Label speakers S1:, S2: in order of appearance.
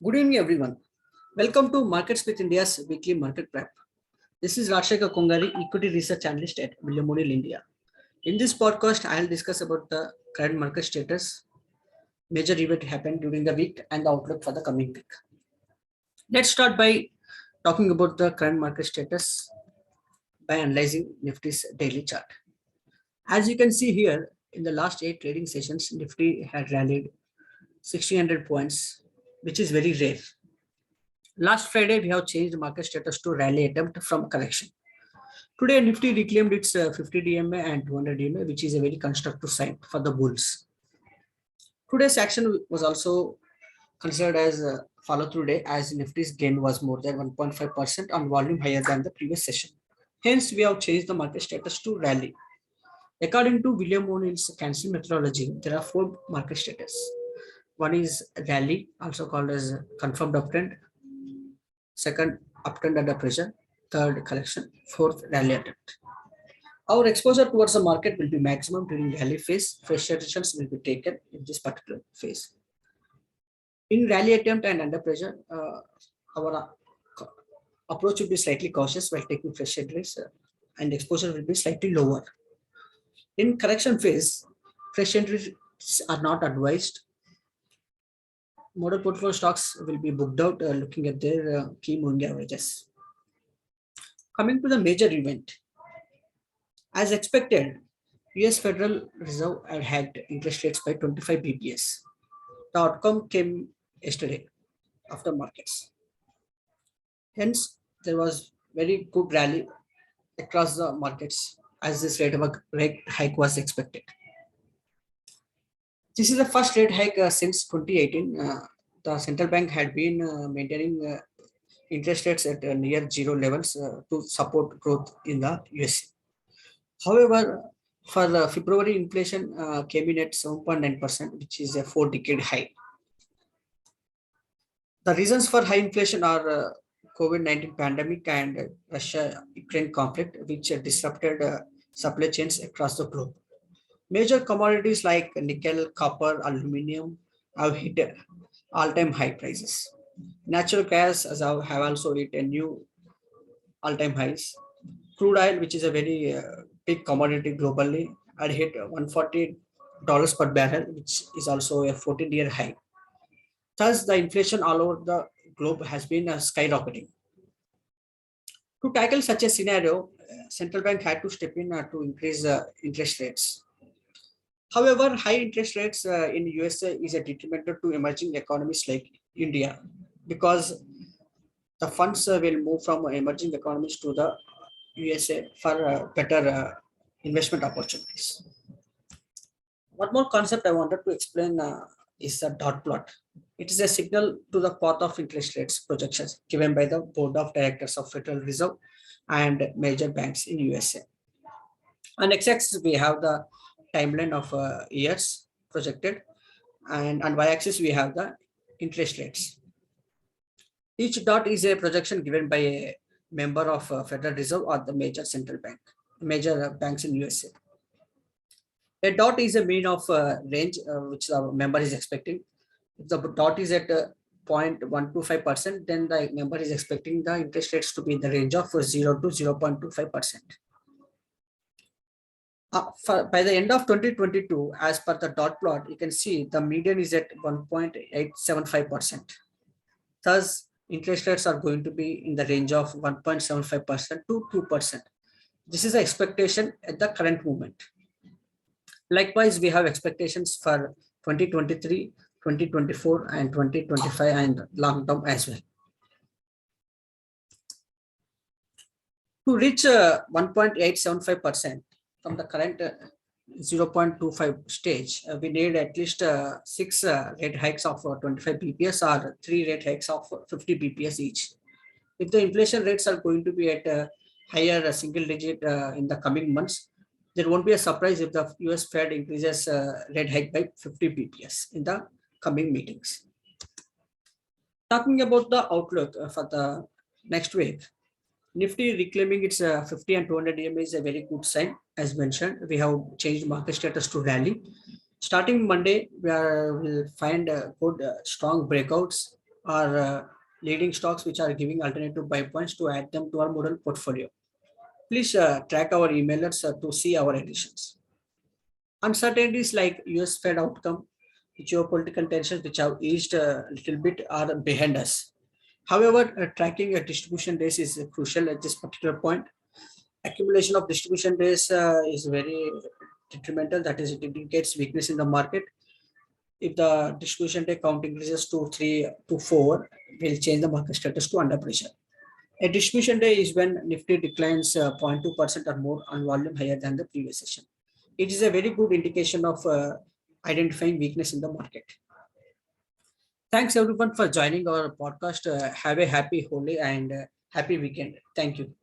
S1: Good evening, everyone. Welcome to MarketSmith India's weekly market prep. This is Rajashekar Kongari, equity research analyst at William O'Neill India. In this podcast, I'll discuss about the current market status, major event happened during the week, and the outlook for the coming week. Let's start by talking about the current market status by analyzing Nifty's daily chart. As you can see here, in the last 8 trading sessions, Nifty had rallied 1600 points, which is very rare. Last Friday, we have changed market status to rally attempt from correction. Today, Nifty reclaimed its 50 DMA and 200 DMA, which is a very constructive sign for the bulls. Today's action was also considered as a follow-through day, as Nifty's gain was more than 1.5% on volume higher than the previous session. Hence, we have changed the market status to rally. According to William O'Neill's cancel methodology, there are 4 market status. One is rally, also called as confirmed uptrend. Second, uptrend under pressure. Third, correction. Fourth, rally attempt. Our exposure towards the market will be maximum during rally phase. Fresh decisions will be taken in this particular phase. In rally attempt and under pressure, our approach will be slightly cautious while taking fresh entries, and exposure will be slightly lower. In correction phase, fresh entries are not advised. Model portfolio stocks will be booked out looking at their key moving averages. Coming to the major event, as expected, US Federal Reserve had hiked interest rates by 25 bps. The outcome came yesterday after markets. Hence, there was very good rally across the markets as this rate hike was expected. This is the first rate hike since 2018. The central bank had been maintaining interest rates at near zero levels to support growth in the USA. However, for the February inflation came in at 7.9%, which is a 4-decade high. The reasons for high inflation are COVID-19 pandemic and Russia-Ukraine conflict, which disrupted supply chains across the globe. Major commodities like nickel, copper, aluminum have hit all-time high prices. Natural gas have also hit a new all-time highs. Crude oil, which is a very big commodity globally, had hit $140 per barrel, which is also a 14-year high. Thus, the inflation all over the globe has been skyrocketing. To tackle such a scenario, central bank had to step in to increase interest rates. However, high interest rates in USA is a detrimental to emerging economies like India, because the funds will move from emerging economies to the USA for better investment opportunities. One more concept I wanted to explain is the dot plot. It is a signal to the path of interest rates projections given by the board of directors of Federal Reserve and major banks in USA. On x-axis, we have the timeline of years projected, and on y-axis, we have the interest rates. Each dot is a projection given by a member of Federal Reserve or the major central bank, major banks in USA. A dot is a mean of range which the member is expecting. If the dot is at 0.125%, then the member is expecting the interest rates to be in the range of 0 to 0.25%. By the end of 2022, as per the dot plot, you can see the median is at 1.875%. Thus, interest rates are going to be in the range of 1.75% to 2%. This is the expectation at the current moment. Likewise, we have expectations for 2023, 2024, and 2025 and long term as well. To reach 1.875% from the current 0.25 stage, we need at least 6 rate hikes of 25 bps or 3 rate hikes of 50 bps each. If the inflation rates are going to be at a higher single digit in the coming months, there won't be a surprise if the US Fed increases rate hike by 50 bps in the coming meetings. Talking about the outlook for the next week, Nifty reclaiming its 50 and 200 EMA is a very good sign. As mentioned, we have changed market status to rally. Starting Monday, we will find good strong breakouts or leading stocks which are giving alternative buy points to add them to our model portfolio. Please track our emailers to see our additions. Uncertainties like US Fed outcome, geopolitical tensions which have eased a little bit are behind us. However, tracking a distribution days is crucial at this particular point. Accumulation of distribution days is very detrimental. That is, it indicates weakness in the market. If the distribution day count increases to 3 to 4, will change the market status to under pressure. A distribution day is when Nifty declines 0.2% or more on volume higher than the previous session. It is a very good indication of identifying weakness in the market. Thanks everyone for joining our podcast. Have a happy Holi and happy weekend. Thank you.